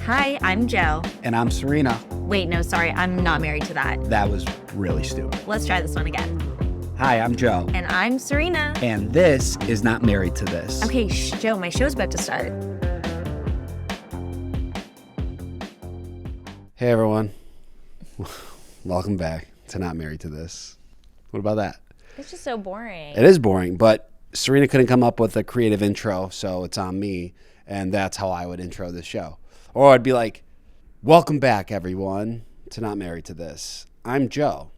Hi, I'm Joe. And I'm Serena. Wait, no, sorry, I'm not married to that. That was really stupid. Let's try this one again. Hi, I'm Joe. And I'm Serena. And this is Not Married to This. Okay, Joe, my show's about to start. Hey, everyone. Welcome back to Not Married to This. What about that? It's just so boring. It is boring, but Serena couldn't come up with a creative intro, so it's on me, and that's how I would intro this show. Or I'd be like, welcome back, everyone, to Not Married to This. I'm Joe.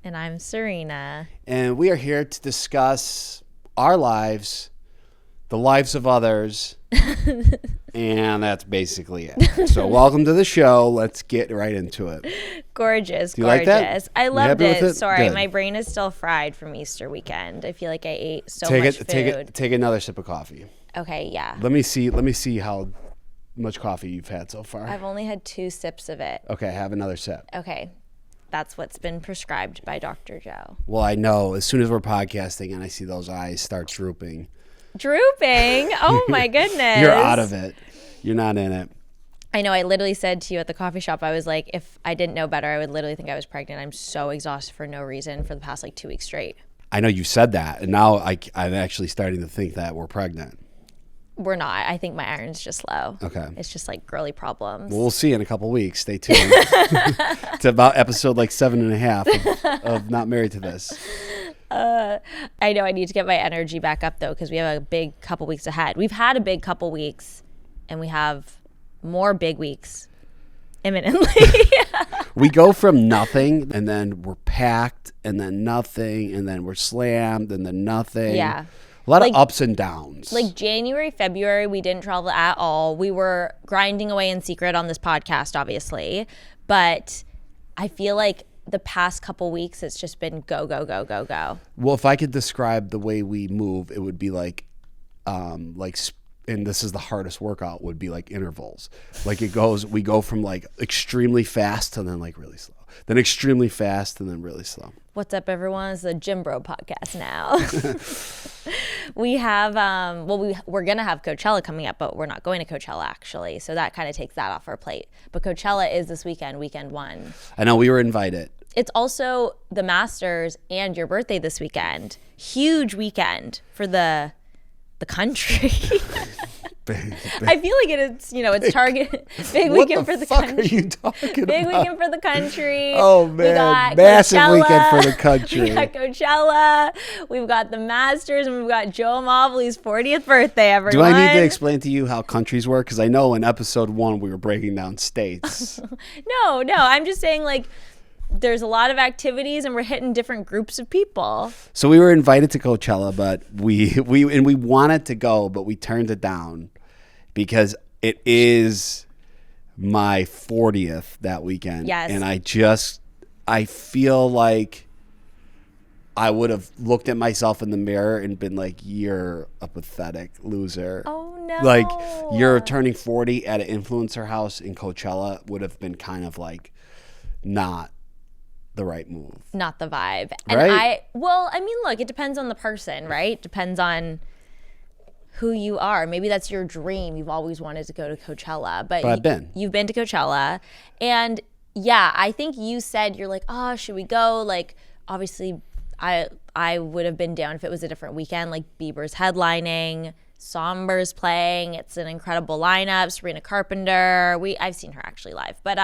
And I'm Serena. And we are here to discuss our lives, the lives of others, and that's basically it. So welcome to the show. Let's get right into it. Gorgeous, Do you like gorgeous. that? I loved happy with it. it? Sorry, Good. my brain is still fried from Easter weekend. I feel like I ate so much food. Take another sip of coffee. Okay, yeah. Let me see how much coffee you've had so far. I've only had 2 sips of it. Okay, have another sip. Okay. That's what's been prescribed by Dr. Joe. Well, I know as soon as we're podcasting and I see those eyes start drooping. Drooping? Oh my goodness. You're out of it. You're not in it. I know. I literally said to you at the coffee shop, I was like, if I didn't know better, I would literally think I was pregnant. I'm so exhausted for no reason for the past 2 weeks straight. I know you said that, and now I'm actually starting to think that we're pregnant. We're not. I think my iron's just low. Okay. It's just girly problems. Well, we'll see in a couple weeks. Stay tuned. It's about episode 7.5 of Not Married to This. I know I need to get my energy back up, though, because we have a big couple weeks ahead. We've had a big couple weeks, and we have more big weeks imminently. We go from nothing, and then we're packed, and then nothing, and then we're slammed, and then nothing. Yeah. A lot of ups and downs. January, February, we didn't travel at all. We were grinding away in secret on this podcast, obviously. But I feel like the past couple weeks, it's just been go, go, go, go, go. Well, if I could describe the way we move, it would be and this is the hardest workout, would be intervals. We go from extremely fast to then really slow. Then extremely fast and then really slow. What's up, everyone? It's the Gym Bro podcast now. We have, we're going to have Coachella coming up, but we're not going to Coachella, actually. So that kind of takes that off our plate. But Coachella is this weekend, weekend 1. I know, we were invited. It's also the Masters and your birthday this weekend. Huge weekend for the country. I feel like it's Target. Big weekend for the country. What the fuck are you talking about? Big weekend for the country. Oh, man. We got massive Coachella. Weekend for the country. We got Coachella. We've got the Masters, and we've got Joe Mobley's 40th birthday, everyone. Do I need to explain to you how countries work? Because I know in episode 1 we were breaking down states. No. I'm just saying, there's a lot of activities, and we're hitting different groups of people. So we were invited to Coachella, but we wanted to go, but we turned it down because it is my 40th that weekend. Yes. And I feel like I would have looked at myself in the mirror and been like, you're a pathetic loser. Oh, no. You're turning 40 at an influencer house in Coachella would have been kind of not the right move. Not the vibe. And right? Look, it depends on the person, right? Depends on who you are. Maybe that's your dream. You've always wanted to go to Coachella. But I've been. You've been to Coachella. And yeah, I think you said you're like, oh, should we go? Obviously, I would have been down if it was a different weekend. Bieber's headlining, Somber's playing. It's an incredible lineup. Sabrina Carpenter. I've seen her actually live. But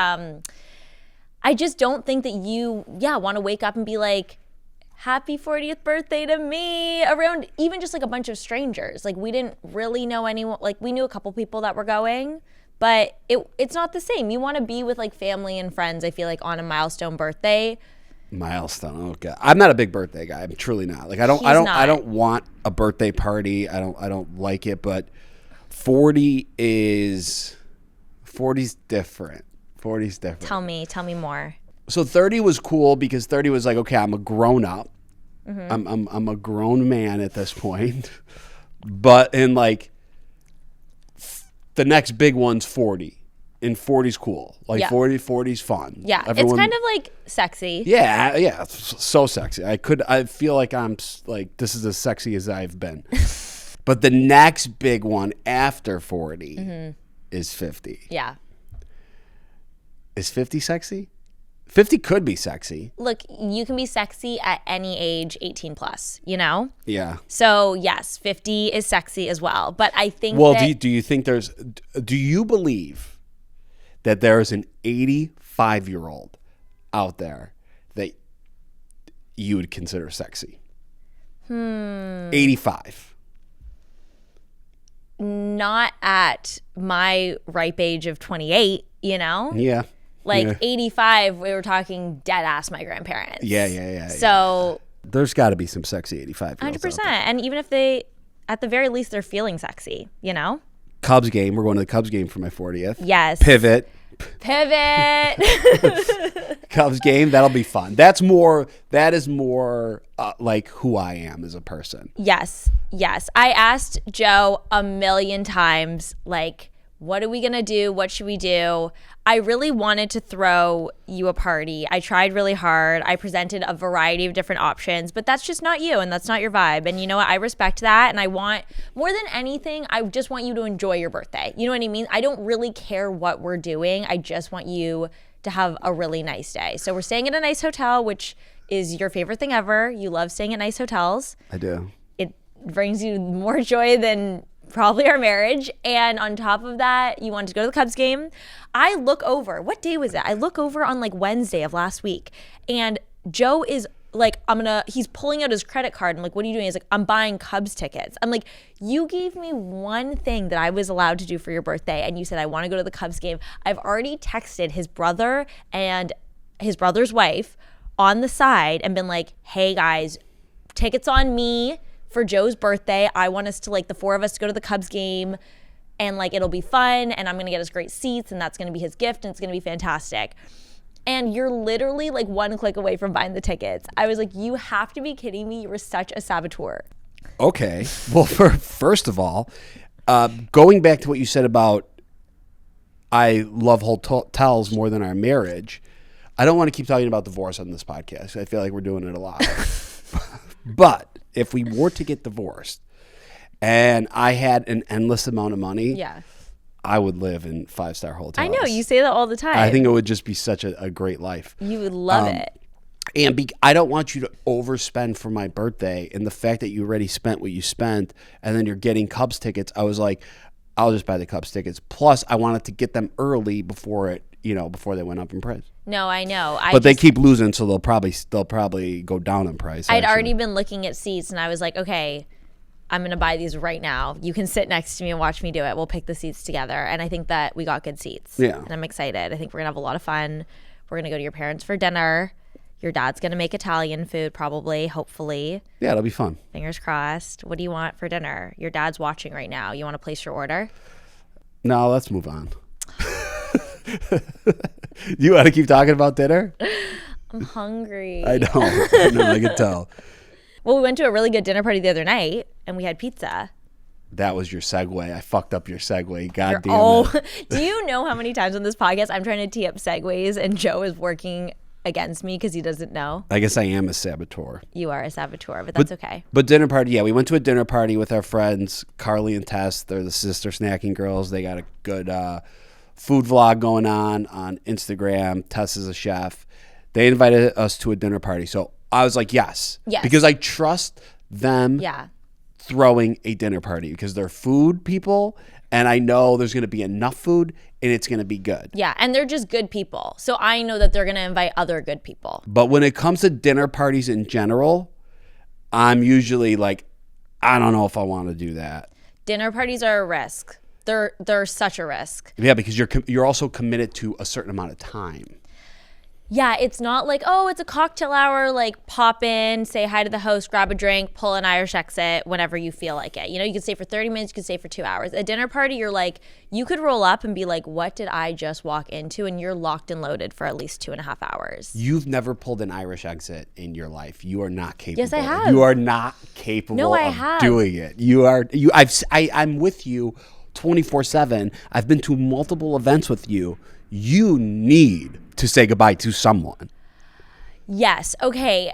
I just don't think that you, want to wake up and be like, happy 40th birthday to me around even just a bunch of strangers. We didn't really know anyone. We knew a couple people that were going, but it's not the same. You want to be with family and friends, I feel on a milestone birthday. Milestone. Okay. I'm not a big birthday guy. I'm truly not. I don't want a birthday party. I don't like it, but 40's different. 40's different. Tell me more. So 30 was cool because 30 was okay, I'm a grown up. Mm-hmm. I'm a grown man at this point. But in the next big one's 40. And 40's cool. 40's fun. Yeah. It's kind of sexy. Yeah, it's so sexy. I feel like I'm this is as sexy as I've been. But the next big one after 40 is 50. Yeah. Is 50 sexy? 50 could be sexy. Look, you can be sexy at any age 18 plus, you know? Yeah. So yes, 50 is sexy as well. But I think Well, do you think do you believe that there is an 85-year-old out there that you would consider sexy? 85. Not at my ripe age of 28, you know? Yeah. Like yeah. 85, we were talking dead ass my grandparents. Yeah. So there's got to be some sexy 85-year-olds 100%. And even if they, at the very least, they're feeling sexy, you know? Cubs game. We're going to the Cubs game for my 40th. Yes. Pivot. Cubs game. That'll be fun. That is more like who I am as a person. Yes. I asked Joe a million times, like, what are we going to do? What should we do? I really wanted to throw you a party. I tried really hard. I presented a variety of different options, but that's just not you and that's not your vibe. And you know what? I respect that. And I want, more than anything, I just want you to enjoy your birthday. You know what I mean? I don't really care what we're doing. I just want you to have a really nice day. So we're staying at a nice hotel, which is your favorite thing ever. You love staying at nice hotels. I do. It brings you more joy than probably our marriage. And on top of that, you wanted to go to the Cubs game. I look over, what day was it? I look over on like Wednesday of last week, and Joe is like, he's pulling out his credit card. I'm like, what are you doing? He's like, I'm buying Cubs tickets. I'm like, you gave me one thing that I was allowed to do for your birthday, and you said, I want to go to the Cubs game. I've already texted his brother and his brother's wife on the side and been like, hey guys, tickets on me for Joe's birthday. I want us to, like, the four of us to go to the Cubs game, and like it'll be fun, and I'm gonna get us great seats, and that's gonna be his gift, and it's gonna be fantastic. And you're literally like one click away from buying the tickets. I was like, you have to be kidding me. You were such a saboteur. Okay. Well, first of all, going back to what you said about I love hotels more than our marriage, I don't want to keep talking about divorce on this podcast. I feel like we're doing it a lot. But if we were to get divorced and I had an endless amount of money, Yeah. I would live in 5-star hotels. I know. You say that all the time. I think it would just be such a great life. You would love it. And I don't want you to overspend for my birthday. And the fact that you already spent what you spent and then you're getting Cubs tickets, I was like, I'll just buy the Cubs tickets. Plus, I wanted to get them early before they went up in price. No, I know. But they keep losing, so they'll probably go down in price. I'd already been looking at seats, and I was like, okay, I'm going to buy these right now. You can sit next to me and watch me do it. We'll pick the seats together. And I think that we got good seats. Yeah. And I'm excited. I think we're going to have a lot of fun. We're going to go to your parents for dinner. Your dad's going to make Italian food probably, hopefully. Yeah, it'll be fun. Fingers crossed. What do you want for dinner? Your dad's watching right now. You want to place your order? No, let's move on. You want to keep talking about dinner? I'm hungry. I know. I can tell. Well, we went to a really good dinner party the other night, and we had pizza. That was your segue. I fucked up your segue. God damn it. Do you know how many times on this podcast I'm trying to tee up segues, and Joe is working against me because he doesn't know? I guess I am a saboteur. You are a saboteur, but that's okay. But dinner party, yeah. We went to a dinner party with our friends, Carly and Tess. They're the sister snacking girls. They got a good food vlog going on Instagram. Tess is a chef. They invited us to a dinner party. So I was like, yes. Because I trust them throwing a dinner party because they're food people, and I know there's going to be enough food and it's going to be good. Yeah, and they're just good people. So I know that they're going to invite other good people. But when it comes to dinner parties in general, I'm usually like, I don't know if I want to do that. Dinner parties are a risk. They're such a risk. Yeah, because you're also committed to a certain amount of time. Yeah, it's not like, oh, it's a cocktail hour, like pop in, say hi to the host, grab a drink, pull an Irish exit whenever you feel like it. You know, you can stay for 30 minutes, you can stay for 2 hours. A dinner party, you're like, you could roll up and be like, what did I just walk into? And you're locked and loaded for at least 2.5 hours. You've never pulled an Irish exit in your life. You are not capable. Yes, I have. You are not capable of doing it. I'm with you 24/7. I've been to multiple events with you. You need to say goodbye to someone. Yes. Okay.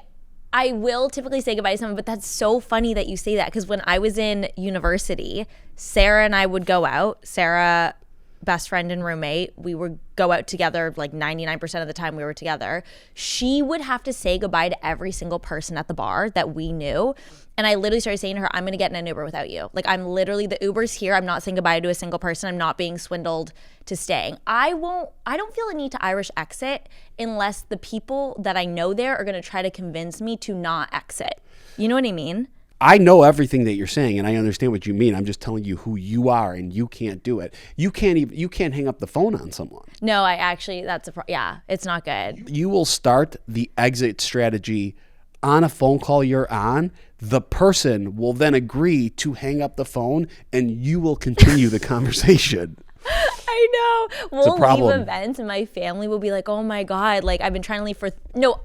I will typically say goodbye to someone, but that's so funny that you say that because when I was in university, Sarah and I would go out. Sarah best friend and roommate. We would go out together like 99% of the time we were together. She would have to say goodbye to every single person at the bar that we knew. And I literally started saying to her, I'm going to get in an Uber without you. Like, I'm literally, the Uber's here. I'm not saying goodbye to a single person. I'm not being swindled to staying. I don't feel a need to Irish exit unless the people that I know there are going to try to convince me to not exit. You know what I mean? I know everything that you're saying, and I understand what you mean. I'm just telling you who you are, and you can't do it. You can't hang up the phone on someone. No, it's not good. You will start the exit strategy on a phone call you're on. The person will then agree to hang up the phone, and you will continue the conversation. I know. We'll leave events and my family will be like, oh my God, like I've been trying to leave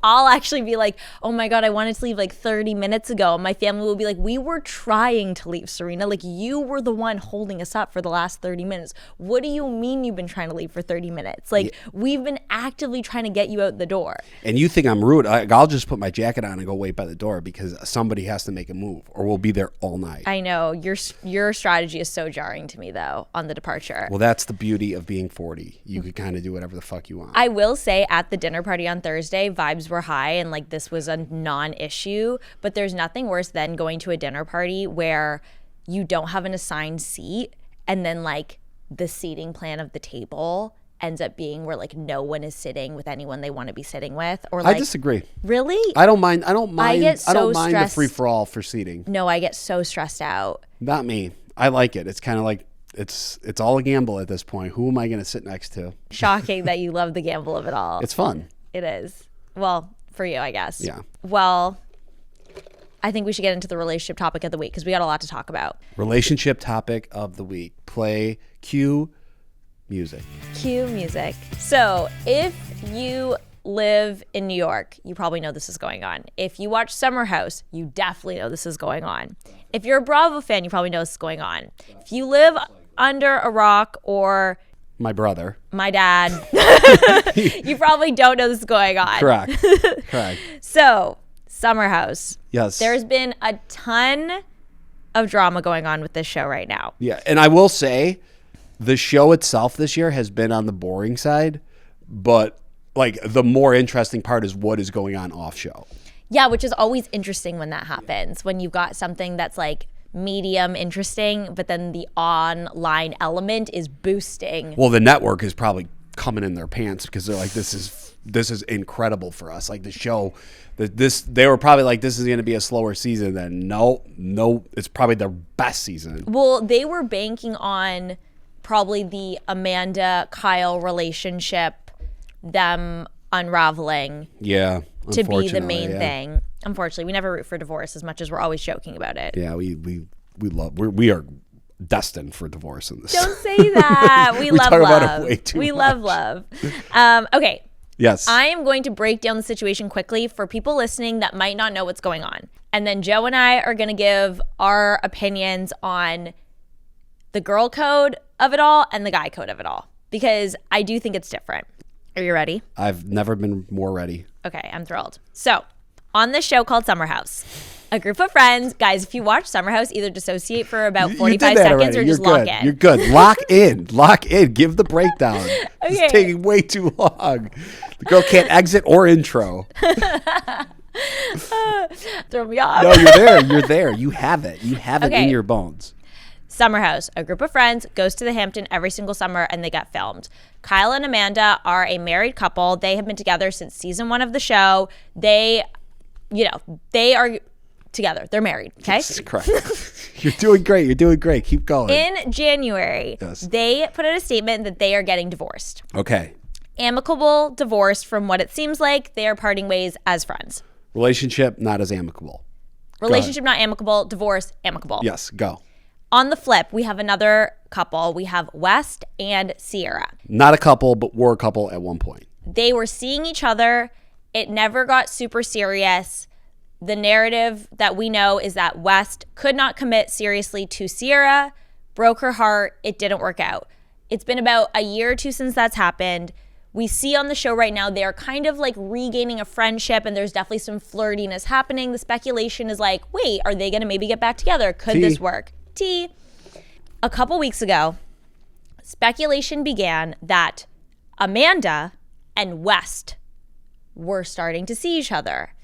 I'll actually be like, oh my God, I wanted to leave like 30 minutes ago. And my family will be like, we were trying to leave, Serena. Like, you were the one holding us up for the last 30 minutes. What do you mean you've been trying to leave for 30 minutes? Like, we've been actively trying to get you out the door. And you think I'm rude. I'll just put my jacket on and go wait by the door because somebody has to make a move or we'll be there all night. I know. Your strategy is so jarring to me though on the departure. Well, that's the beauty of being 40. You could kind of do whatever the fuck you want. I will say at the dinner party on Thursday, vibes were high and like this was a non-issue, but there's nothing worse than going to a dinner party where you don't have an assigned seat and then like the seating plan of the table ends up being where like no one is sitting with anyone they want to be sitting with. Or like, I disagree. Really? I don't mind the free for all for seating. No, I get so stressed out. Not me. I like it. It's kind of like it's all a gamble at this point. Who am I going to sit next to? Shocking that you love the gamble of it all. It's fun. It is. Well, for you, I guess. Yeah. Well, I think we should get into the relationship topic of the week because we got a lot to talk about. Relationship topic of the week. Cue music. Cue music. So if you live in New York, you probably know this is going on. If you watch Summer House, you definitely know this is going on. If you're a Bravo fan, you probably know this is going on. If you live under a rock or my brother, my dad, you probably don't know this is going on. Correct. So, Summer House. Yes. There's been a ton of drama going on with this show right now. Yeah, and I will say the show itself this year has been on the boring side, but like the more interesting part is what is going on off show. Yeah, which is always interesting when that happens, when you've got something that's like medium interesting, but then the online element is boosting. Well, the network is probably coming in their pants because they're like, this is incredible for us. Like the show, they were probably like, this is going to be a slower season. Then no, it's probably their best season. Well, they were banking on probably the Amanda Kyle relationship, them unraveling. Yeah. To be the main thing. Unfortunately, we never root for divorce as much as we're always joking about it. Yeah, we are destined for divorce in this. Don't say that. We love talk love. About it way too we much. love. Okay. Yes. I am going to break down the situation quickly for people listening that might not know what's going on. And then Joe and I are going to give our opinions on the girl code of it all and the guy code of it all. Because I do think it's different. Are you ready? I've never been more ready. Okay, I'm thrilled. So, on this show called Summer House, a group of friends, guys, if you watch Summer House, either dissociate for about 45 seconds already. or just lock in. You're good. Lock in. Give the breakdown. Okay. It's taking way too long. The girl can't exit or intro. Throw me off. No, you're there. You have it. You have it in your bones. Summer House, a group of friends goes to the Hampton every single summer and they get filmed. Kyle and Amanda are a married couple. They have been together since season 1 of the show. They are together. They're married, okay? That's correct. You're doing great. Keep going. In January, they put out a statement that they are getting divorced. Okay. Amicable divorce from what it seems like. They are parting ways as friends. Relationship not as amicable. Relationship not amicable. Divorce amicable. Yes, go. On the flip, we have another couple. We have West and Sierra. Not a couple, but were a couple at one point. They were seeing each other. It never got super serious. The narrative that we know is that West could not commit seriously to Sierra, broke her heart. It didn't work out. It's been about a year or two since that's happened. We see on the show right now, they're kind of like regaining a friendship and there's definitely some flirtiness happening. The speculation is like, wait, are they going to maybe get back together? Could this work? A couple weeks ago, speculation began that Amanda and West were starting to see each other.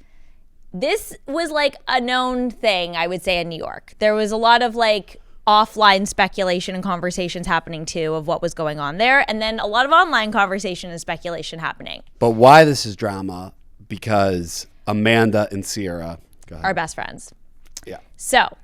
This was like a known thing, I would say, in New York. There was a lot of like offline speculation and conversations happening too of what was going on there, and then a lot of online conversation and speculation happening. But why this is drama? Because Amanda and Sierra are best friends. Yeah. So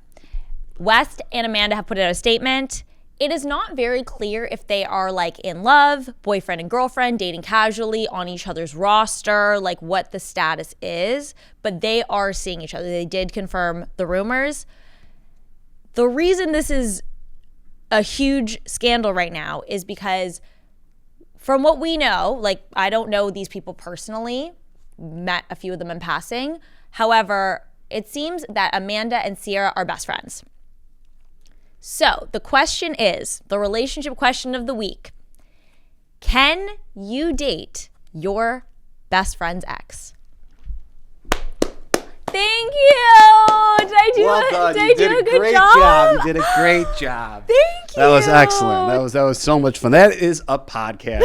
West and Amanda have put out a statement. It is not very clear if they are like in love, boyfriend and girlfriend, dating casually, on each other's roster, like what the status is, but they are seeing each other. They did confirm the rumors. The reason this is a huge scandal right now is because from what we know, like I don't know these people personally, met a few of them in passing. However, it seems that Amanda and Sierra are best friends. So the question is, the relationship question of the week: can you date your best friend's ex? Thank you. Did I do a good job? You did a great job. Thank you. That was excellent. That was so much fun. That is a podcast.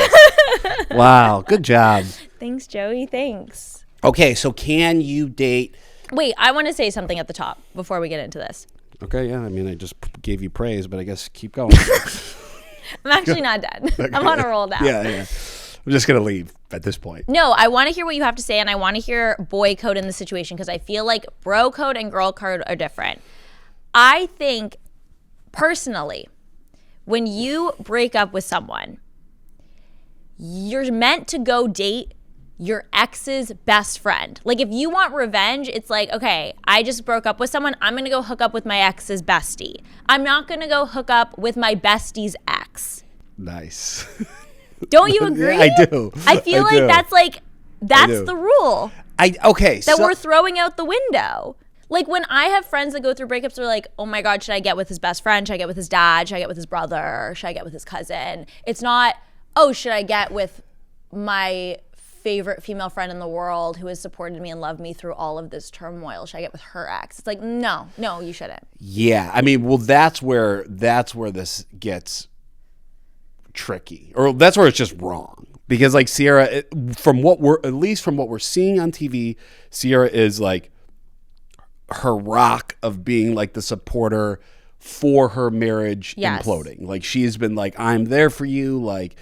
Wow, good job. Thanks, Joey. Thanks. Okay, so can you date? Wait, I want to say something at the top before we get into this. Okay, yeah. I mean, I just gave you praise, but I guess keep going. I'm actually not done. Okay. I'm on a roll now. Yeah. I'm just going to leave at this point. No, I want to hear what you have to say, and I want to hear boy code in the situation because I feel like bro code and girl code are different. I think, personally, when you break up with someone, you're meant to go date your ex's best friend. Like, if you want revenge, it's like, okay, I just broke up with someone. I'm going to go hook up with my ex's bestie. I'm not going to go hook up with my bestie's ex. Nice. Don't you agree? Yeah, I do. I feel like that's the rule. That we're throwing out the window. Like, when I have friends that go through breakups, they're like, oh my God, should I get with his best friend? Should I get with his dad? Should I get with his brother? Should I get with his cousin? It's not, oh, should I get with my favorite female friend in the world who has supported me and loved me through all of this turmoil? Should I get with her ex? It's like, no, you shouldn't. Yeah. I mean, well, that's where this gets tricky, or that's where it's just wrong, because like Sierra, from what we're seeing on TV, Sierra is like her rock of being like the supporter for her marriage imploding. Like, she's been like, I'm there for you, like,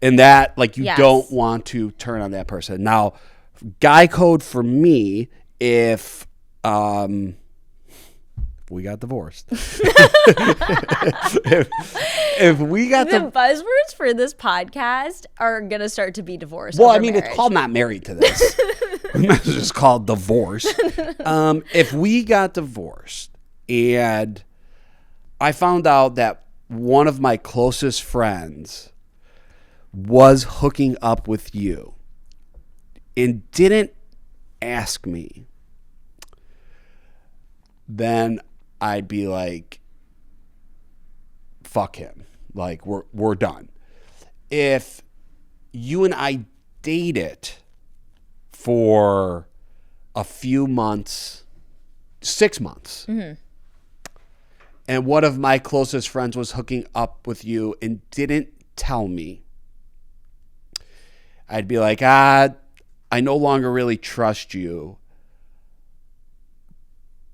and that, like, you don't want to turn on that person. Now, guy code for me, if we got divorced. if we got the buzzwords for this podcast are gonna start to be divorce. Well, I mean, marriage. It's called Not Married to This. It's just called divorce. If we got divorced and I found out that one of my closest friends was hooking up with you and didn't ask me, then I'd be like, fuck him. Like, we're done. If you and I dated for a few months, 6 months, mm-hmm. and one of my closest friends was hooking up with you and didn't tell me, I'd be like, I no longer really trust you,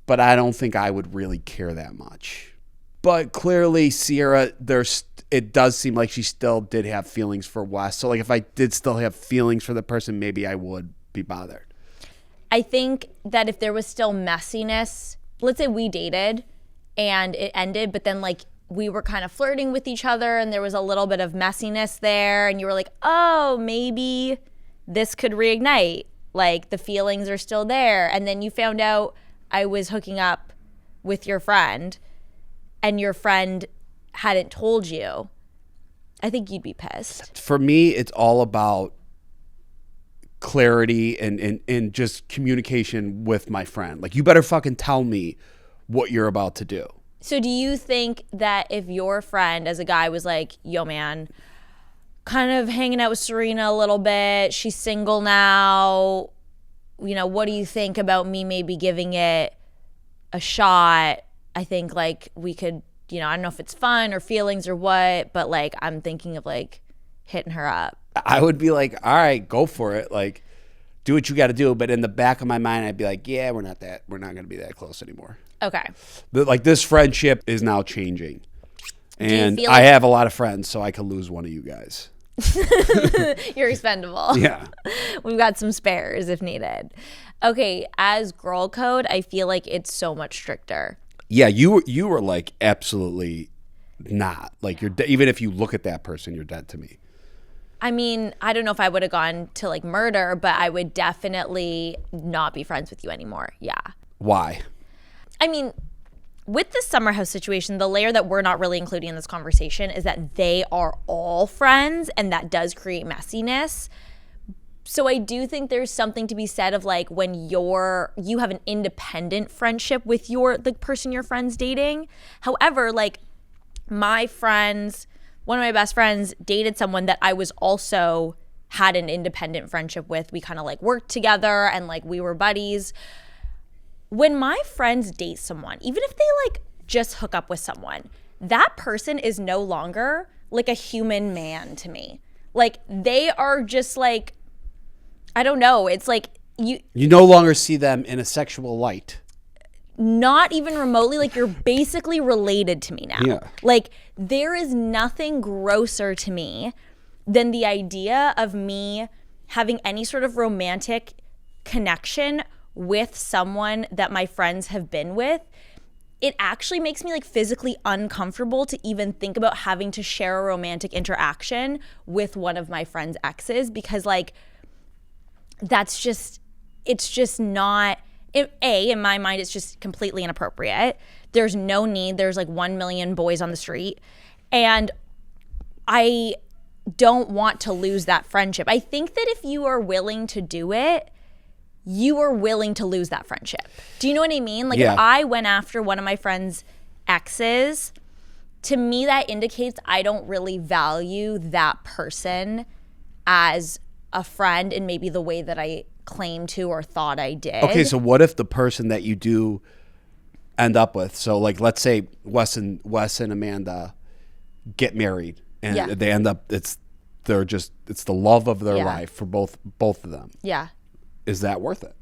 but I don't think I would really care that much. But clearly, Sierra, it does seem like she still did have feelings for Wes. So, like, if I did still have feelings for the person, maybe I would be bothered. I think that if there was still messiness, let's say we dated and it ended, but then, like, we were kind of flirting with each other and there was a little bit of messiness there, and you were like, oh, maybe this could reignite. Like, the feelings are still there. And then you found out I was hooking up with your friend and your friend hadn't told you, I think you'd be pissed. For me, it's all about clarity and just communication with my friend. Like, you better fucking tell me what you're about to do. So do you think that if your friend as a guy was like, yo, man, kind of hanging out with Serena a little bit, she's single now, you know, what do you think about me maybe giving it a shot? I think, like, we could you know, I don't know if it's fun or feelings or what, but like I'm thinking of like hitting her up. I would be like, all right, go for it. Like, do what you got to do. But in the back of my mind, I'd be like, yeah, we're not going to be that close anymore. Okay. But like this friendship is now changing. And feel I have a lot of friends, so I could lose one of you guys. You're expendable. Yeah. We've got some spares if needed. Okay, as girl code, I feel like it's so much stricter. Yeah, you were like absolutely not. Like you're even if you look at that person, you're dead to me. I mean, I don't know if I would have gone to like murder, but I would definitely not be friends with you anymore. Yeah. Why? I mean, with the summer house situation, the layer that we're not really including in this conversation is that they are all friends, and that does create messiness. So I do think there's something to be said of like when you have an independent friendship with the person your friend's dating. However, like one of my best friends dated someone that I was also had an independent friendship with. We kind of like worked together and like we were buddies. When my friends date someone, even if they like just hook up with someone, that person is no longer like a human man to me. Like they are just like, I don't know. It's like you no longer see them in a sexual light. Not even remotely. Like you're basically related to me now. Yeah. Like there is nothing grosser to me than the idea of me having any sort of romantic connection with someone that my friends have been with. It actually makes me like physically uncomfortable to even think about having to share a romantic interaction with one of my friend's exes, because like it's just not, in my mind, it's just completely inappropriate. There's no need. There's like 1 million boys on the street. And I don't want to lose that friendship. I think that if you are willing to do it, you are willing to lose that friendship. Do you know what I mean? Like if I went after one of my friend's exes, to me that indicates I don't really value that person as a friend in maybe the way that I claimed to or thought I did. Okay, so what if the person that you do end up with, so like let's say Wes and Amanda get married and they end up it's the love of their life for both of them. Yeah. Is that worth it?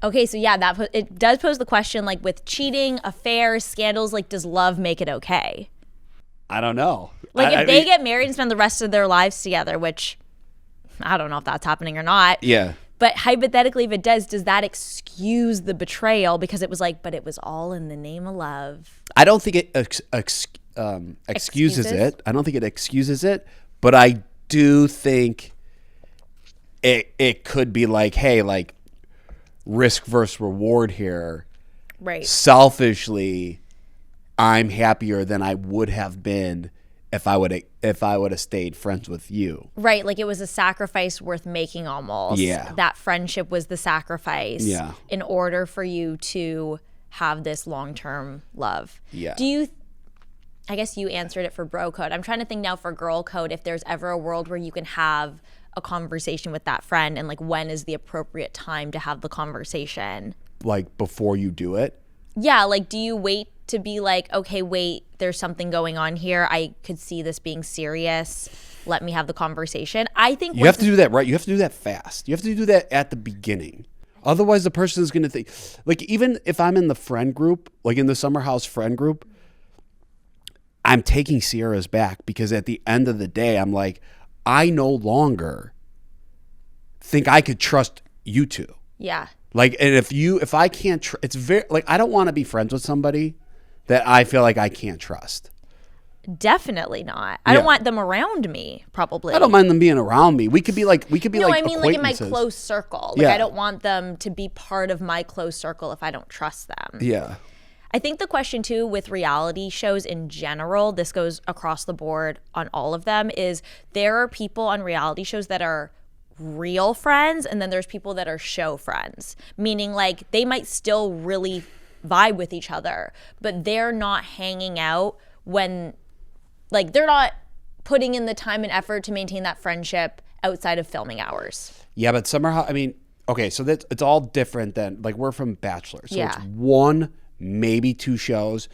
Okay, so yeah, it does pose the question, like with cheating, affairs, scandals, like does love make it okay? I don't know. Like if they get married and spend the rest of their lives together, which I don't know if that's happening or not. Yeah. But hypothetically, if it does that excuse the betrayal? Because it was like, but it was all in the name of love. I don't think it excuses it. I don't think it excuses it, but I do think it could be like, hey, like risk versus reward here. Right. Selfishly, I'm happier than I would have been if I would have stayed friends with you. Right, like it was a sacrifice worth making almost. Yeah. That friendship was the sacrifice in order for you to have this long-term love. Yeah. I guess you answered it for bro code. I'm trying to think now for girl code if there's ever a world where you can have a conversation with that friend and like when is the appropriate time to have the conversation? Like before you do it? Yeah, like do you wait to be like, okay, wait, there's something going on here. I could see this being serious. Let me have the conversation. I think you have to do that right. You have to do that fast. You have to do that at the beginning. Otherwise, the person is going to think, like, even if I'm in the friend group, like in the summer house friend group, I'm taking Sierra's back because at the end of the day, I'm like, I no longer think I could trust you two. Yeah. Like, and if I can't, it's very, like, I don't want to be friends with somebody that I feel like I can't trust. Definitely not. I don't want them around me, probably. I don't mind them being around me. We could be like, no, I mean like in my close circle. Like I don't want them to be part of my close circle if I don't trust them. Yeah. I think the question too with reality shows in general, this goes across the board on all of them, is there are people on reality shows that are real friends and then there's people that are show friends, meaning like they might still really vibe with each other, but they're not hanging out when, like, they're not putting in the time and effort to maintain that friendship outside of filming hours. Yeah, but somehow, I mean, okay, so it's all different than, like, we're from Bachelor. So Yeah. it's one, maybe two shows.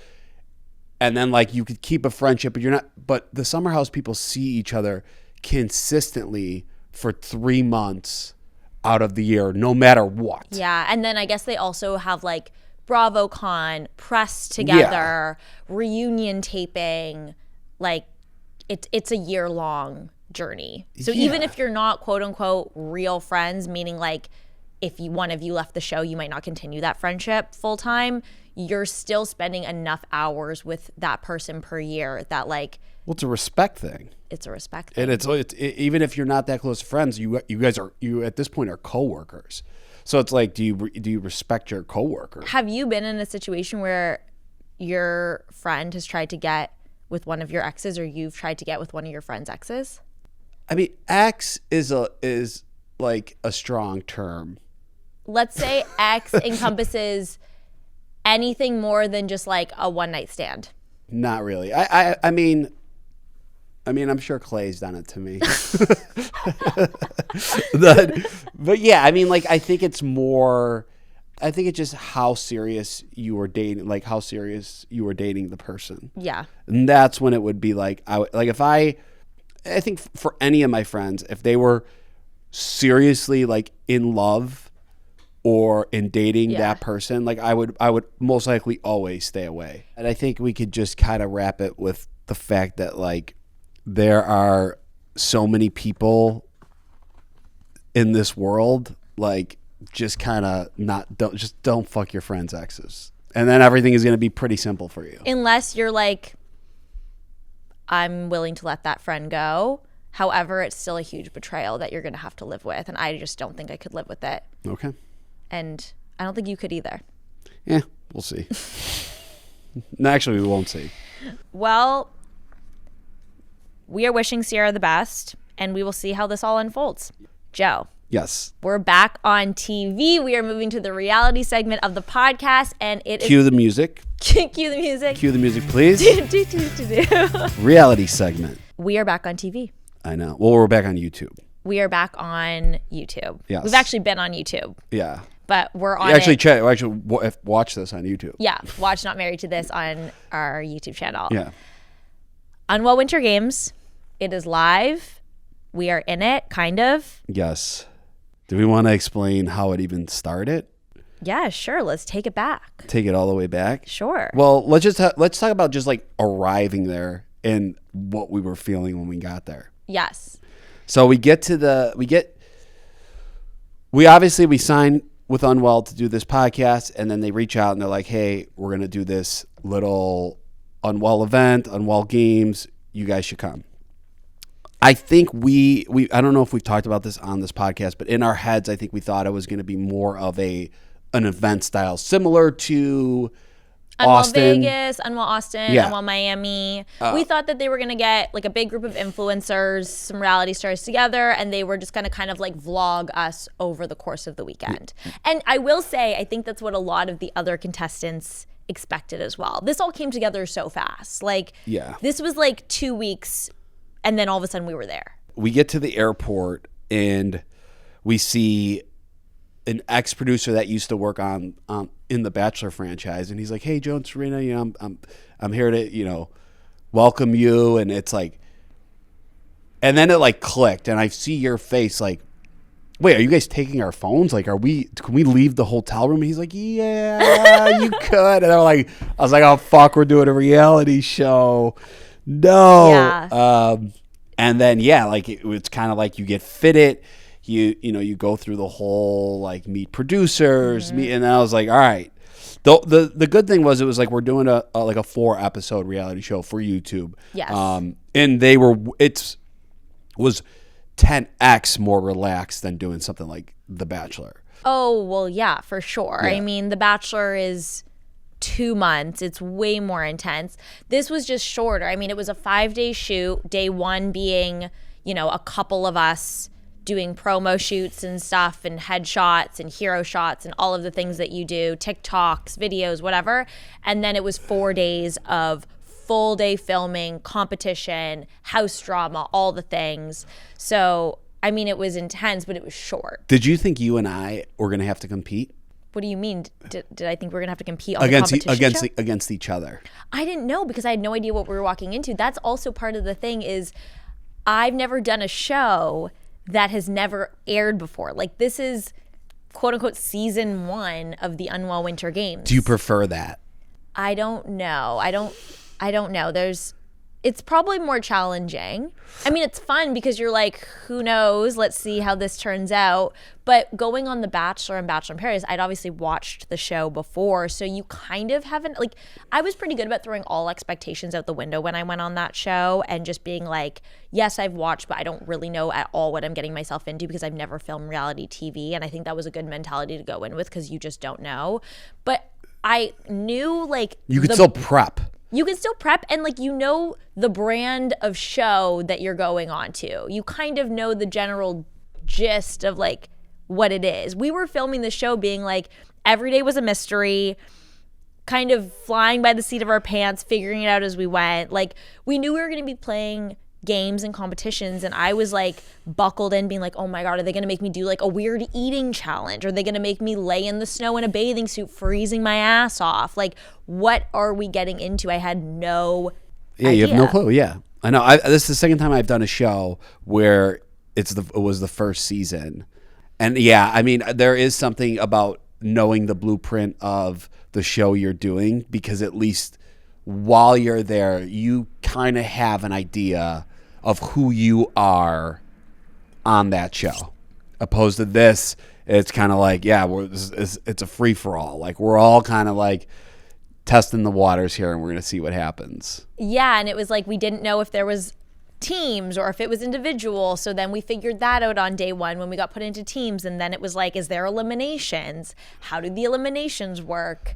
And then like you could keep a friendship, but you're not. But the summer house people see each other consistently for 3 months out of the year, no matter what. Yeah, and then I guess they also have like BravoCon, press together, reunion taping. Like it's a year-long journey. So even if you're not quote unquote real friends, meaning like if one of you left the show, you might not continue that friendship full time. You're still spending enough hours with that person per year that like. Well, it's a respect thing. It's a respect thing. And it's even if you're not that close friends, you guys are at this point are coworkers. So it's like, do you respect your coworker? Have you been in a situation where your friend has tried to get with one of your exes, or you've tried to get with one of your friend's exes? I mean, ex is like a strong term. Let's say ex encompasses anything more than just like a one night stand. Not really. I mean, I'm sure Clay's done it to me. But yeah, I mean, like, I think it's just how serious you were dating, like how serious you were dating the person. Yeah. And that's when it would be like, I think for any of my friends, if they were seriously like in love or in dating that person, like I would most likely always stay away. And I think we could just kind of wrap it with the fact that like there are so many people in this world, like just kind of don't fuck your friends' exes. And then everything is going to be pretty simple for you. Unless you're like, I'm willing to let that friend go. However, it's still a huge betrayal that you're going to have to live with. And I just don't think I could live with it. Okay. And I don't think you could either. Yeah, we'll see. No, actually, we won't see. Well, we are wishing Sierra the best, and we will see how this all unfolds. Joe. Yes. We're back on TV. We are moving to the reality segment of the podcast, and it Cue the music. Cue the music. Cue the music, please. Do. Reality segment. We are back on TV. I know. Well, we're back on YouTube. We are back on YouTube. Yes. We've actually been on YouTube. Yeah. But we're on watch this on YouTube. Yeah. Watch Not Married to This on our YouTube channel. Yeah. Unwell Winter Games. It is live. We are in it, kind of. Yes. Do we want to explain how it even started? Yeah, sure. Let's take it back. Take it all the way back? Sure. Well, let's talk about just like arriving there and what we were feeling when we got there. Yes. So we sign with Unwell to do this podcast, and then they reach out and they're like, hey, we're going to do this little Unwell event, Unwell Games. You guys should come. I think I don't know if we've talked about this on this podcast, but in our heads, I think we thought it was going to be more of an event style, similar to Unwell Austin. Vegas, Unwell Austin, Yeah. Unwell Miami. We thought that they were going to get like a big group of influencers, some reality stars together, and they were just going to kind of like vlog us over the course of the weekend. And I will say, I think that's what a lot of the other contestants expected as well. This all came together so fast. Like, this was like 2 weeks, and then all of a sudden we were there. We get to the airport and we see an ex-producer that used to work on in the Bachelor franchise, and he's like, "Hey, Joe and Serena, you know, I'm here to welcome you," and it's like, and then it like clicked, and I see your face like, "Wait, are you guys taking our phones? Like, can we leave the hotel room?" And he's like, "Yeah, you could," and I was like, "Oh fuck, we're doing a reality show." No. Yeah. And then like it's kind of like you get fitted. You go through the whole like meet producers, and I was like, all right. The good thing was it was like we're doing a 4-episode reality show for YouTube. Yes. And was 10x more relaxed than doing something like The Bachelor. Oh, well, yeah, for sure. Yeah. I mean, The Bachelor is 2 months. It's way more intense. This was just shorter. I mean, it was a 5-day shoot. Day 1 being, a couple of us doing promo shoots and stuff and headshots and hero shots and all of the things that you do, TikToks, videos, whatever. And then it was 4 days of full day filming, competition, house drama, all the things. So, I mean, it was intense, but it was short. Did you think you and I were going to have to compete? What do you mean? Did I think we were gonna have to compete on the competition show? Against each other? I didn't know because I had no idea what we were walking into. That's also part of the thing is I've never done a show that has never aired before. Like this is quote unquote season 1 of the Unwell Winter Games. Do you prefer that? I don't know. I don't know. It's probably more challenging. I mean, it's fun because you're like, who knows? Let's see how this turns out. But going on The Bachelor and Bachelor in Paris, I'd obviously watched the show before. So you kind of haven't, like, I was pretty good about throwing all expectations out the window when I went on that show and just being like, yes, I've watched, but I don't really know at all what I'm getting myself into because I've never filmed reality TV. And I think that was a good mentality to go in with because you just don't know. But I knew, like, you could still prep. You can still prep and like you know the brand of show that you're going on to. You kind of know the general gist of like what it is. We were filming the show being like every day was a mystery, kind of flying by the seat of our pants, figuring it out as we went. Like we knew we were going to be playing games and competitions and I was like buckled in being like, oh my God, are they going to make me do like a weird eating challenge? Are they going to make me lay in the snow in a bathing suit freezing my ass off? Like what are we getting into? I had no idea. You have no clue. Yeah, I know. This is the second time I've done a show where it was the first season. And yeah, I mean, there is something about knowing the blueprint of the show you're doing because at least while you're there, you kind of have an idea of who you are on that show. Opposed to this, it's kind of like, yeah, it's a free-for-all. Like, we're all kind of like testing the waters here, and we're going to see what happens. Yeah, and it was like we didn't know if there was teams or if it was individual. So then we figured that out on day 1 when we got put into teams. And then it was like, is there eliminations? How do the eliminations work?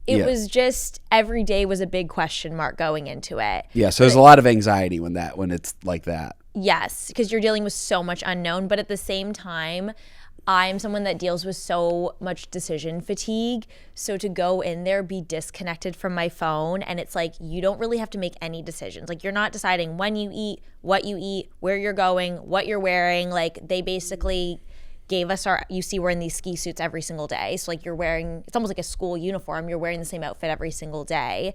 It was just every day was a big question mark going into it. Yeah, so there's a lot of anxiety when it's like that. Yes, because you're dealing with so much unknown. But at the same time, I'm someone that deals with so much decision fatigue. So to go in there, be disconnected from my phone, and it's like you don't really have to make any decisions. Like you're not deciding when you eat, what you eat, where you're going, what you're wearing. Like they basically gave us you see we're in these ski suits every single day. So like you're wearing, it's almost like a school uniform. You're wearing the same outfit every single day.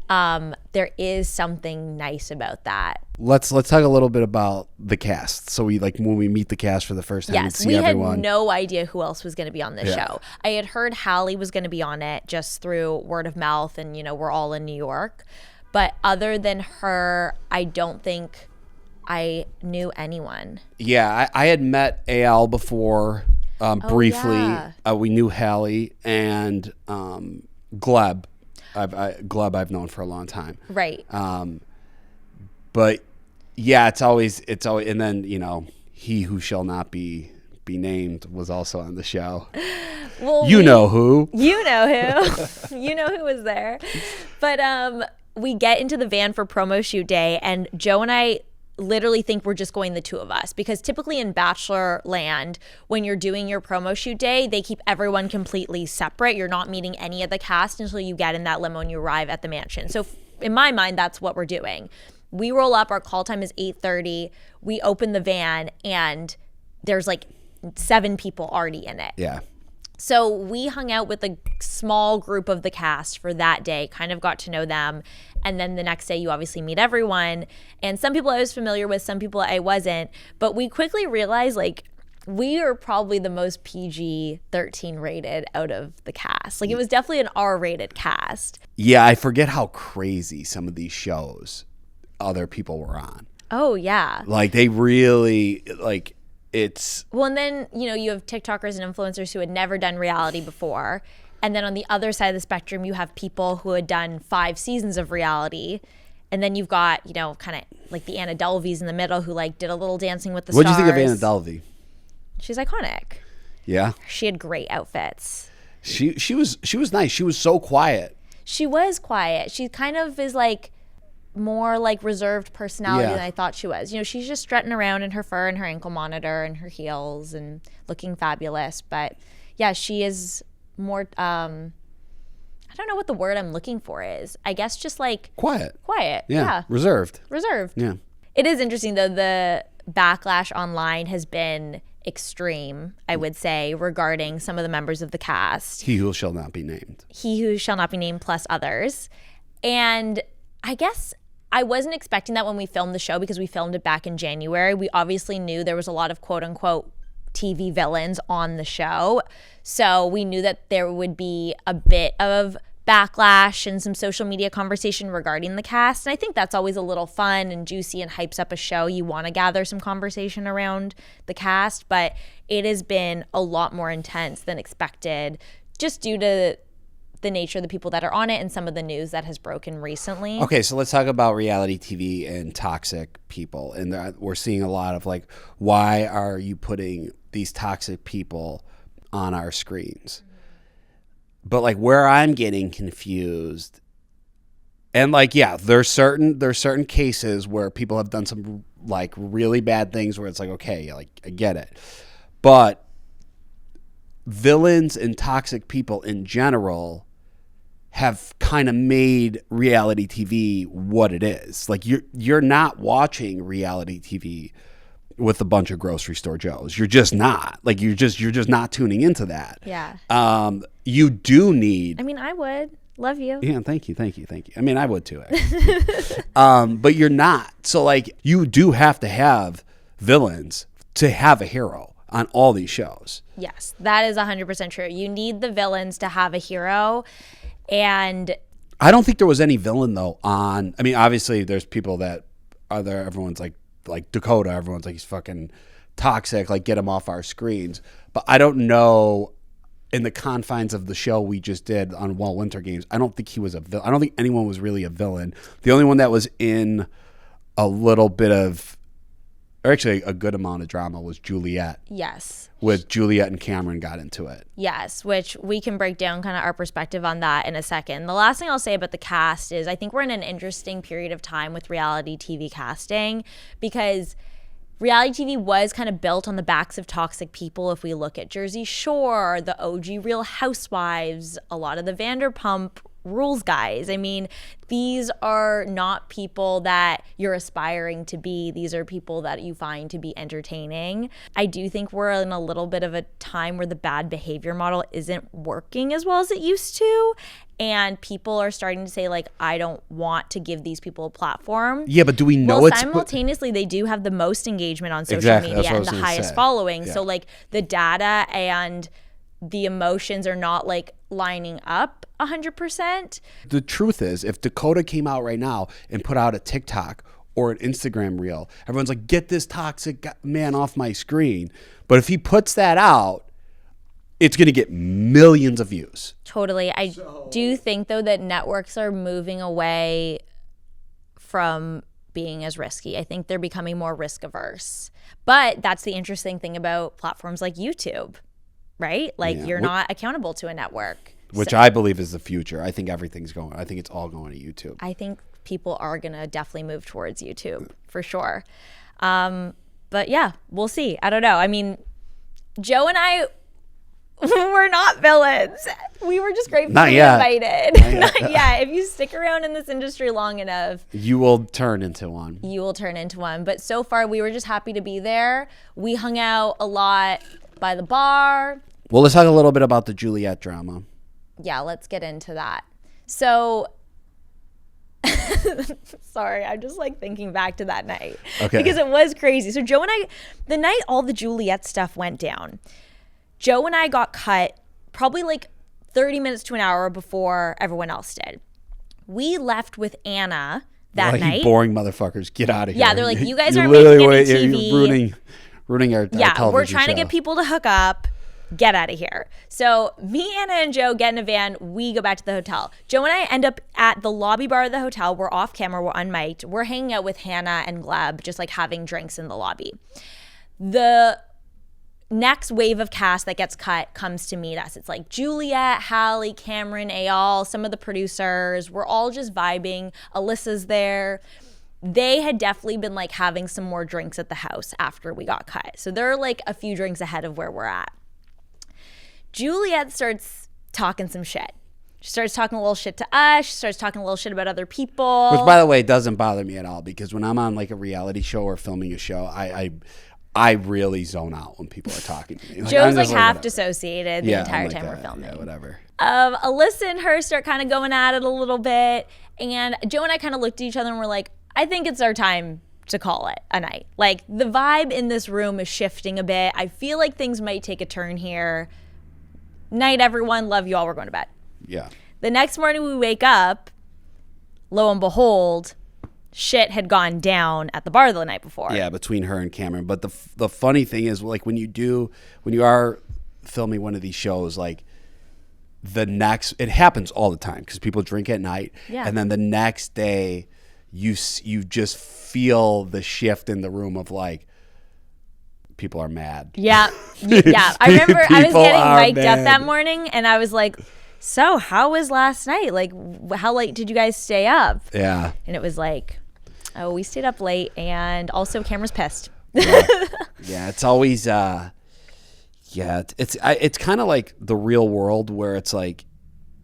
There is something nice about that. Let's talk a little bit about the cast. So we like when we meet the cast for the first time and see everyone. We had no idea who else was going to be on this show. I had heard Hallie was going to be on it just through word of mouth and, you know, we're all in New York. But other than her, I don't think I knew anyone. Yeah, I had met Al before briefly. Yeah. We knew Hallie and Gleb. Gleb I've known for a long time. Right. But yeah, it's always, and then, you know, he who shall not be named was also on the show. Well, you know who. You know who. You know who was there. But we get into the van for promo shoot day, and Joe and I literally think we're just going the two of us, because typically in Bachelor land, when you're doing your promo shoot day, they keep everyone completely separate. You're not meeting any of the cast until you get in that limo and you arrive at the mansion. So in my mind, that's what we're doing. We roll up, our call time is 8:30. We open the van and there's like 7 people already in it. Yeah. So we hung out with a small group of the cast for that day, kind of got to know them. And then the next day you obviously meet everyone. And some people I was familiar with, some people I wasn't. But we quickly realized like we are probably the most PG-13 rated out of the cast. Like it was definitely an R-rated cast. Yeah, I forget how crazy some of these shows other people were on. Oh, yeah. Like they really, like it's... Well, and then, you know, you have TikTokers and influencers who had never done reality before. And then on the other side of the spectrum, you have people who had done 5 seasons of reality. And then you've got, you know, kind of like the Anna Delveys in the middle who like did a little Dancing with the Stars. What do you think of Anna Delvey? She's iconic. Yeah. She had great outfits. She was nice. She was so quiet. She was quiet. She kind of is like more like reserved personality than I thought she was. You know, she's just strutting around in her fur and her ankle monitor and her heels and looking fabulous. But yeah, she is more I don't know what the word I'm looking for is. I guess just like quiet. Yeah. Reserved. Yeah. It is interesting though, the backlash online has been extreme, I would say, regarding some of the members of the cast. He who shall not be named. He who shall not be named plus others. And I guess I wasn't expecting that when we filmed the show because we filmed it back in January. We obviously knew there was a lot of quote unquote TV villains on the show. So we knew that there would be a bit of backlash and some social media conversation regarding the cast. And I think that's always a little fun and juicy and hypes up a show. You want to gather some conversation around the cast, but it has been a lot more intense than expected just due to the nature of the people that are on it and some of the news that has broken recently. Okay, so let's talk about reality TV and toxic people. And we're seeing a lot of like, why are you putting these toxic people on our screens? But like where I'm getting confused, and like, yeah, there's certain cases where people have done some like really bad things where it's like, okay, like I get it. But villains and toxic people in general have kind of made reality TV what it is. Like you're not watching reality TV with a bunch of grocery store Joes. You're just not. Like you're just not tuning into that. Yeah. You do need. I mean, I would. Love you. Yeah, thank you. I mean, I would too. But you're not. So like you do have to have villains to have a hero on all these shows. Yes, that is 100% true. You need the villains to have a hero. And I don't think there was any villain though on. I mean, obviously there's people that are there. Everyone's like Dakota. Everyone's like, he's fucking toxic. Like, get him off our screens. But I don't know. In the confines of the show we just did on Unwell Winter Games, I don't think he was a villain. I don't think anyone was really a villain. The only one that was in a little bit of, or actually a good amount of drama, was Juliet. yes. With Juliet and Cameron got into it. Yes, which we can break down kind of our perspective on that in a second. The last thing I'll say about the cast is I think we're in an interesting period of time with reality TV casting because reality TV was kind of built on the backs of toxic people. If we look at Jersey Shore, the OG Real Housewives, a lot of the Vanderpump Rules guys. I mean, these are not people that you're aspiring to be. These are people that you find to be entertaining. I do think we're in a little bit of a time where the bad behavior model isn't working as well as it used to. And people are starting to say, like, I don't want to give these people a platform. Yeah, but do we know well, simultaneously, they do have the most engagement on social media and the highest following. Yeah. So, like, the data and the emotions are not, like, lining up 100%. The truth is, if Dakota came out right now and put out a TikTok or an Instagram reel, everyone's like, get this toxic man off my screen. But if he puts that out, it's going to get millions of views. Totally. I do think, though, that networks are moving away from being as risky. I think they're becoming more risk averse. But that's the interesting thing about platforms like YouTube, right? Like, you're not accountable to a network. Which I believe is the future. I think I think it's all going to YouTube. I think people are going to definitely move towards YouTube for sure. But yeah, we'll see. I don't know. I mean, Joe and I, we're not villains. We were just grateful to be invited. Not yet. If you stick around in this industry long enough, you will turn into one. But so far, we were just happy to be there. We hung out a lot by the bar. Well, let's talk a little bit about the Juliet drama. Yeah, let's get into that. So, sorry, I'm just like thinking back to that night. Okay. Because it was crazy. So Joe and I, the night all the Juliet stuff went down, Joe and I got cut probably like 30 minutes to an hour before everyone else did. We left with Anna that night. You boring motherfuckers, get out of here. Yeah, they're like, you guys aren't making any TV. You're ruining our television we're trying show. to get people to hook up. Get out of here. So me, Anna, and Joe get in a van. We go back to the hotel. Joe and I end up at the lobby bar of the hotel. We're off camera. We're unmiked. We're hanging out with Hannah and Gleb, just like having drinks in the lobby. The next wave of cast that gets cut comes to meet us. It's like Juliet, Hallie, Cameron, Ayal, some of the producers. We're all just vibing. Alyssa's there. They had definitely been like having some more drinks at the house after we got cut. So they're like a few drinks ahead of where we're at. Juliet starts talking some shit. She starts talking a little shit to us. She starts talking a little shit about other people. Which, by the way, doesn't bother me at all because when I'm on like a reality show or filming a show, I I really zone out when people are talking to me. Like, Joe's I'm like just half whatever. dissociated the Yeah, I'm entire like time we're that. filming. Yeah, whatever. Alyssa and her start kind of going at it a little bit. And Joe and I kind of looked at each other and we're like, I think it's our time to call it a night. Like, the vibe in this room is shifting a bit. I feel like things might take a turn here. Night, everyone. Love you all. We're going to bed. Yeah. The next morning we wake up, lo and behold, shit had gone down at the bar the night before. Yeah, between her and Cameron. But the funny thing is, like, when you are filming one of these shows, like, it happens all the time because people drink at night. Yeah. And then the next day you just feel the shift in the room of, like, people are mad. Yeah. Yeah. I remember I was People getting are mic'd up mad. that morning and I was like, so how was last night? Like, how late did you guys stay up? Yeah. And it was like, oh, we stayed up late and also Cameron's pissed. Yeah, it's always it's kind of like the real world where it's like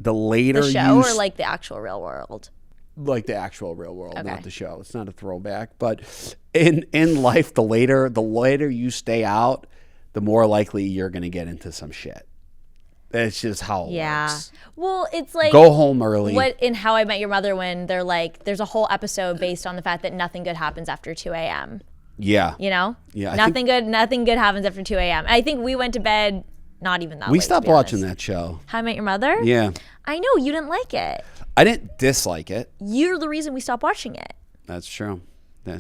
the later The show or like the actual real world? like the actual real world, Okay. not the show. It's not a throwback, but in life, the later you stay out, the more likely you're going to get into some shit. That's just how it works. Well, it's like Go home early. what in How I Met Your Mother when they're like, there's a whole episode based on the fact that nothing good happens after 2 a.m. Yeah. You know? Yeah, I Nothing good happens after 2 a.m. I think we went to bed not even that late. We stopped to be watching honest. that show. How I Met Your Mother? Yeah. I know, you didn't like it. I didn't dislike it. You're the reason we stopped watching it. That's true. I'm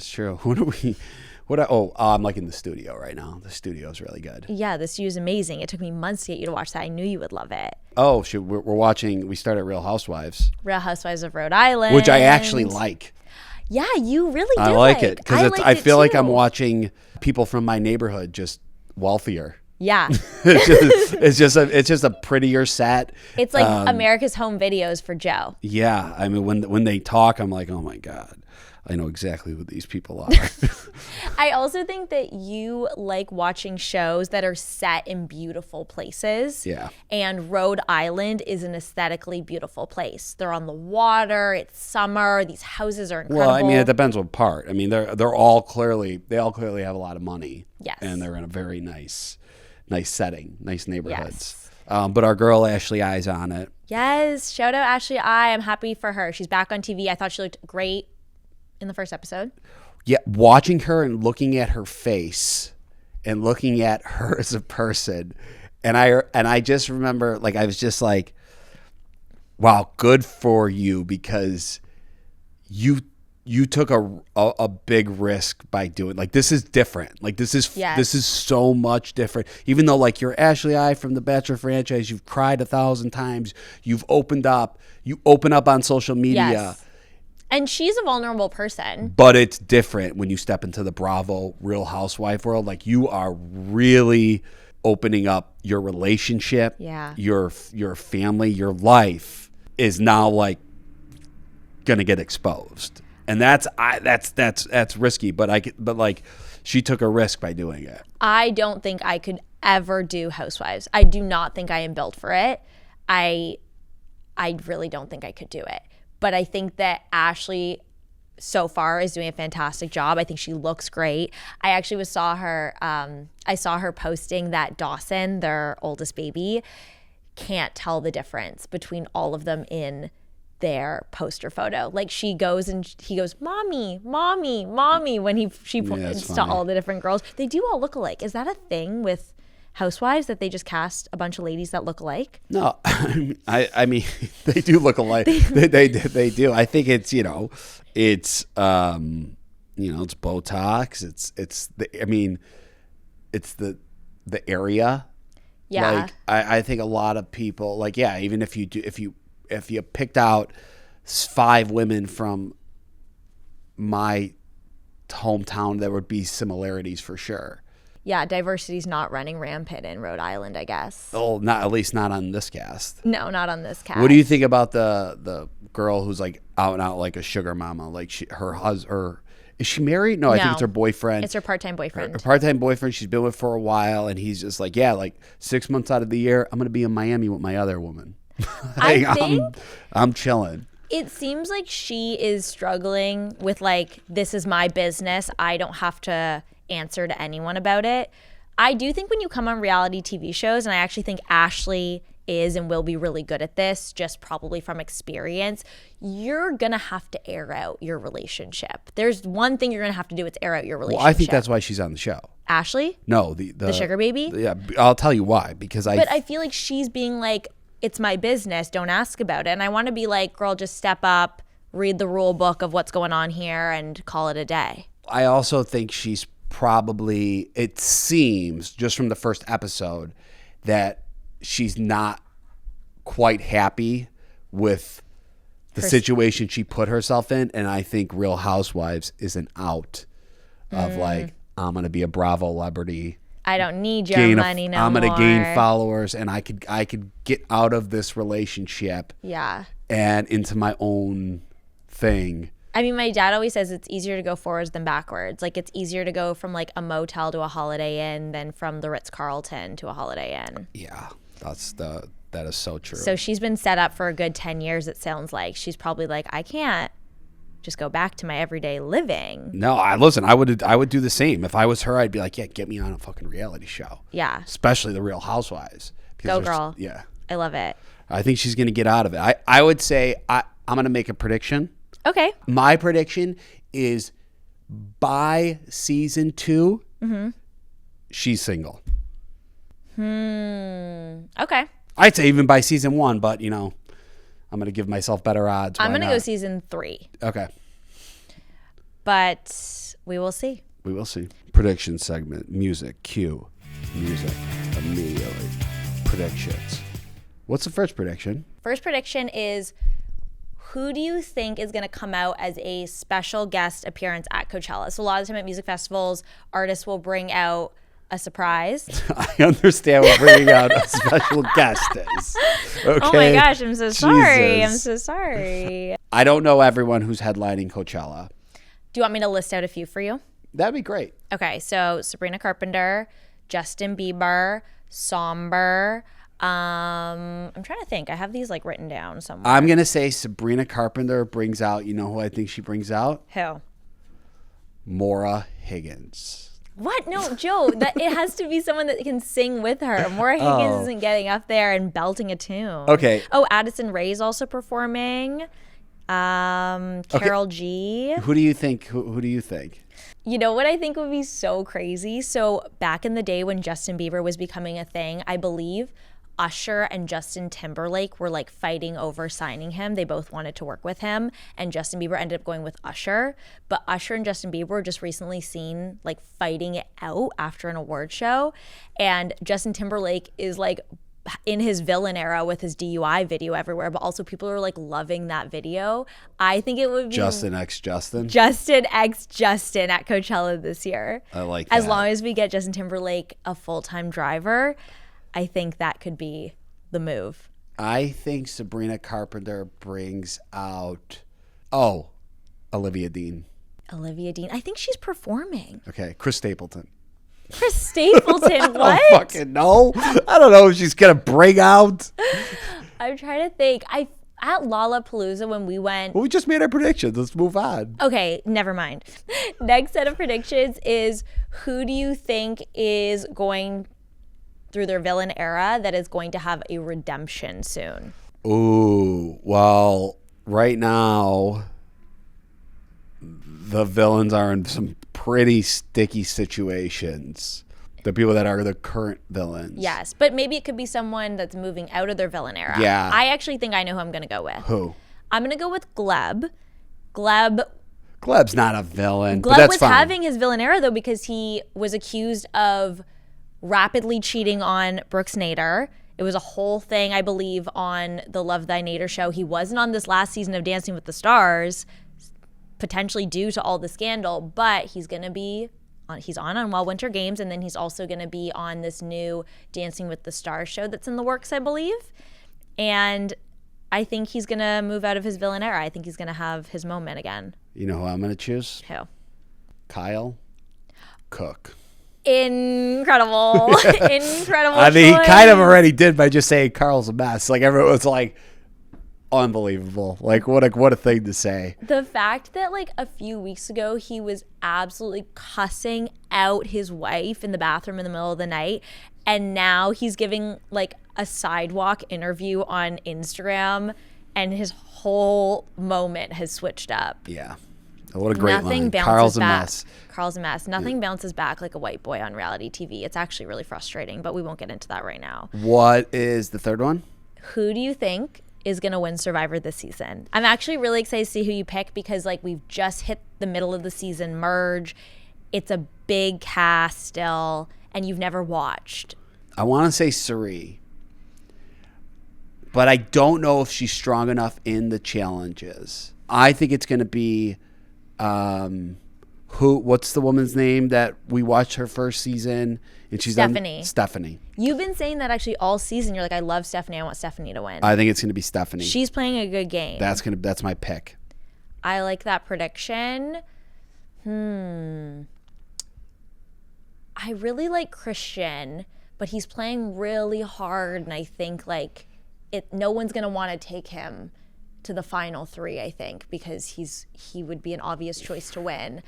like in the studio right now. The studio's really good. Yeah, this is amazing. It took me months to get you to watch that. I knew you would love it. Oh, shoot, we're watching. We started Real Housewives, Real Housewives of Rhode Island. which I actually like. Yeah, you really I do like it because liked I it feel like too. I'm watching people from my neighborhood just wealthier. Yeah. It's just a prettier set. It's like America's Home Videos for Joe. Yeah, I mean when they talk, I'm like, oh my god, I know exactly who these people are. I also think that you like watching shows that are set in beautiful places. Yeah. And Rhode Island is an aesthetically beautiful place. They're on the water. It's summer. These houses are incredible. Well, I mean, it depends what part. I mean, they all clearly have a lot of money. Yes. And they're in a very nice setting, nice neighborhoods. Yes. But our girl Ashley I's on it. Yes. Shout out Ashley I. I'm happy for her. She's back on TV. I thought she looked great in the first episode. Yeah, watching her and looking at her face and looking at her as a person, and I just remember, like, I was just like, wow, good for you, because you took a big risk by doing, like, this is different. Like, this is so much different. Even though, like, you're Ashley I from the Bachelor franchise, you've cried 1,000 times, you open up on social media. Yes. And she's a vulnerable person. But it's different when you step into the Bravo Real Housewife world. Like, you are really opening up your relationship, your family, your life is now, like, gonna get exposed, and that's risky. But like, she took a risk by doing it. I don't think I could ever do Housewives. I do not think I am built for it. I really don't think I could do it. But I think that Ashley so far is doing a fantastic job. I think she looks great. I actually saw her posting that Dawson, their oldest baby, can't tell the difference between all of them in their poster photo. Like, she goes and he goes, "Mommy, mommy, mommy," when she points to all the different girls. They do all look alike. Is that a thing with Housewives, that they just cast a bunch of ladies that look alike? No, I mean, they do look alike. they do. I think it's it's Botox. It's the area. Yeah. Like, I think a lot of people, like, yeah, even if you picked out 5 women from my hometown, there would be similarities for sure. Yeah, diversity's not running rampant in Rhode Island, I guess. Oh, at least not on this cast. No, not on this cast. What do you think about the girl who's, like, out and out like a sugar mama? Like, is she married? No, I think it's her boyfriend. It's her part-time boyfriend. Her part-time boyfriend. She's been with for a while, and he's just like, yeah, like 6 months out of the year, I'm gonna be in Miami with my other woman. Like, I think I'm chilling. it seems like she is struggling with, like, this is my business. I don't have to answer to anyone about it. I do think when you come on reality TV shows, and I actually think Ashley is and will be really good at this, just probably from experience, you're gonna have to air out your relationship. There's one thing you're gonna have to do, it's air out your relationship. Well, I think that's why she's on the show. Ashley? No, the sugar baby? Yeah, I'll tell you why. Because But I feel like she's being like, it's my business, don't ask about it. And I want to be like, girl, just step up, read the rule book of what's going on here and call it a day. I also think she's probably, it seems just from the first episode, that she's not quite happy with the situation she put herself in. And I think Real Housewives is an out of like, I'm going to be a Bravo celebrity. I don't need your money no more. I'm going to gain followers, and I could get out of this relationship. Yeah. And into my own thing. I mean, my dad always says it's easier to go forwards than backwards. Like, it's easier to go from like a motel to a Holiday Inn than from the Ritz-Carlton to a Holiday Inn. Yeah, that is so true. So she's been set up for a good 10 years, it sounds like. She's probably like, I can't just go back to my everyday living. No, I would do the same. If I was her, I'd be like, yeah, get me on a fucking reality show. Yeah. Especially the Real Housewives. Go girl. Yeah. I love it. I think she's going to get out of it. I would say I'm going to make a prediction. Okay. My prediction is by season 2, she's single. Okay. I'd say even by season 1, but I'm going to give myself better odds. I'm going to go season 3. Okay. But we will see. We will see. Prediction segment. Music. Cue. Music. Immediately. Predictions. What's the first prediction? First prediction is, who do you think is going to come out as a special guest appearance at Coachella? So a lot of the time at music festivals, artists will bring out a surprise. I understand what bringing out a special guest is. Okay. Oh my gosh, I'm so sorry. Jesus. I'm so sorry. I don't know everyone who's headlining Coachella. Do you want me to list out a few for you? That'd be great. Okay, so Sabrina Carpenter, Justin Bieber, Somber. I'm trying to think. I have these like written down somewhere. I'm going to say Sabrina Carpenter brings out, you know who I think she brings out? Who? Maura Higgins. What? No, Joe, that it has to be someone that can sing with her. Maura Higgins isn't getting up there and belting a tune. Okay. Oh, Addison Rae's also performing. Carol G. Who do you think? Who do you think? You know what I think would be so crazy? So back in the day when Justin Bieber was becoming a thing, I believe Usher and Justin Timberlake were like fighting over signing him. They both wanted to work with him, and Justin Bieber ended up going with Usher. But Usher and Justin Bieber were just recently seen like fighting it out after an award show, and Justin Timberlake is like in his villain era with his DUI video everywhere, but also people are like loving that video. I think it would be Justin X Justin at Coachella this year. I like that. As long as we get Justin Timberlake a full-time driver, I think that could be the move. I think Sabrina Carpenter brings out Olivia Dean. I think she's performing. Okay, Chris Stapleton. Chris Stapleton, what? I don't fucking know. I don't know if she's gonna bring out. I'm trying to think. At Lollapalooza when we went. Well, we just made our predictions. Let's move on. Okay, never mind. Next set of predictions is, who do you think is going through their villain era that is going to have a redemption soon? Ooh, well, right now the villains are in some pretty sticky situations. The people that are the current villains. Yes, but maybe it could be someone that's moving out of their villain era. Yeah. I actually think I know who I'm going to go with. Who? I'm going to go with Gleb. Gleb's not a villain. Gleb but that's was fine. having his villain era, though, because he was accused of rapidly cheating on Brooks Nader. It was a whole thing, I believe, on the Love Thy Nader show. He wasn't on this last season of Dancing with the Stars, potentially due to all the scandal, but he's going to be he's on Unwell Winter Games, and then he's also going to be on this new Dancing with the Stars show that's in the works, I believe. And I think he's going to move out of his villain era. I think he's going to have his moment again. You know who I'm going to choose? Who? Kyle Cook. Incredible. Incredible I mean, choice. he kind of already did by just saying Carl's a mess. Like, everyone was like, unbelievable. Like what a thing to say. The fact that like a few weeks ago he was absolutely cussing out his wife in the bathroom in the middle of the night, and now he's giving like a sidewalk interview on Instagram, and his whole moment has switched up. Yeah. What a great Nothing line. bounces Carl's a back. mess. Carl's a mess. Nothing bounces back like a white boy on reality TV. It's actually really frustrating, but we won't get into that right now. What is the third one? Who do you think is going to win Survivor this season? I'm actually really excited to see who you pick because like we've just hit the middle of the season merge. It's a big cast still, and you've never watched. I want to say Suri, but I don't know if she's strong enough in the challenges. I think it's going to be what's the woman's name that we watched her first season and she's Stephanie. You've been saying that actually all season. You're like, I love Stephanie. I want Stephanie to win. I think it's going to be Stephanie. She's playing a good game. That's my pick. I like that prediction. I really like Christian, but he's playing really hard, and I think like no one's going to want to take him to the final three, I think, because he would be an obvious choice to win.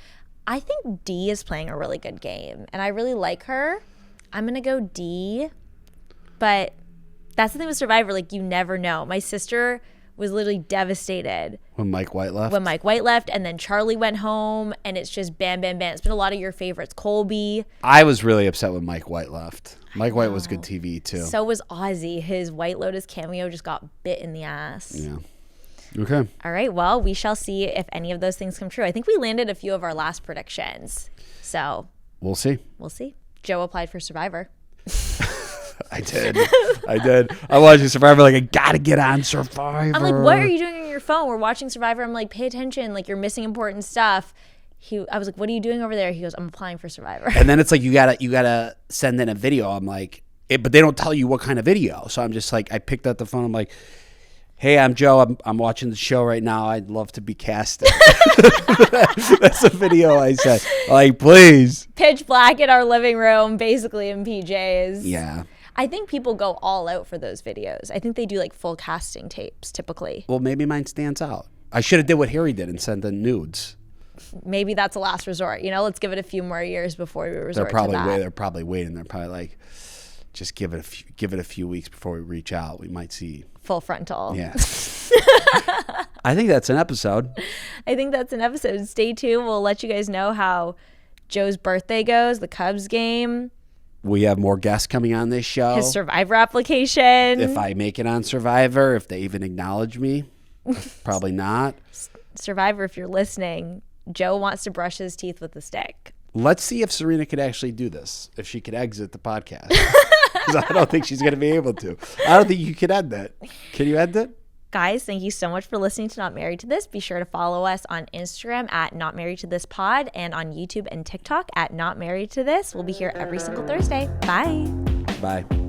I think D is playing a really good game, and I really like her. I'm going to go D, but that's the thing with Survivor. Like, you never know. My sister was literally devastated when Mike White left. And then Charlie went home, and it's just bam, bam, bam. It's been a lot of your favorites. Colby. I was really upset when Mike White left. Mike White was good TV, too. So was Ozzy. His White Lotus cameo just got bit in the ass. Yeah. Okay. All right. Well, we shall see if any of those things come true. I think we landed a few of our last predictions. We'll see. Joe applied for Survivor. I did. I watched Survivor like, I got to get on Survivor. I'm like, what are you doing on your phone? We're watching Survivor. I'm like, pay attention. Like, you're missing important stuff. I was like, what are you doing over there? He goes, I'm applying for Survivor. And then it's like, you gotta send in a video. I'm like, but they don't tell you what kind of video. So I'm just like, I picked up the phone. I'm like, hey, I'm Joe. I'm watching the show right now. I'd love to be casted. That's the video I said. Like, please. Pitch black in our living room, basically in PJs. Yeah. I think people go all out for those videos. I think they do like full casting tapes typically. Well, maybe mine stands out. I should have did what Harry did and sent the nudes. Maybe that's a last resort. Let's give it a few more years before we resort to that. They're probably waiting. They're probably like, just give it a few weeks before we reach out. We might see full frontal. Yeah. I think that's an episode. Stay tuned. We'll let you guys know how Joe's birthday goes, the Cubs game. We have more guests coming on this show. His Survivor application. If I make it on Survivor, if they even acknowledge me. Probably not. Survivor, if you're listening, Joe wants to brush his teeth with a stick. Let's see if Serena could actually do this, if she could exit the podcast. Because I don't think she's going to be able to. I don't think you could end that. Can you end it? Guys, thank you so much for listening to Not Married to This. Be sure to follow us on Instagram at Not Married to This Pod and on YouTube and TikTok at Not Married to This. We'll be here every single Thursday. Bye. Bye.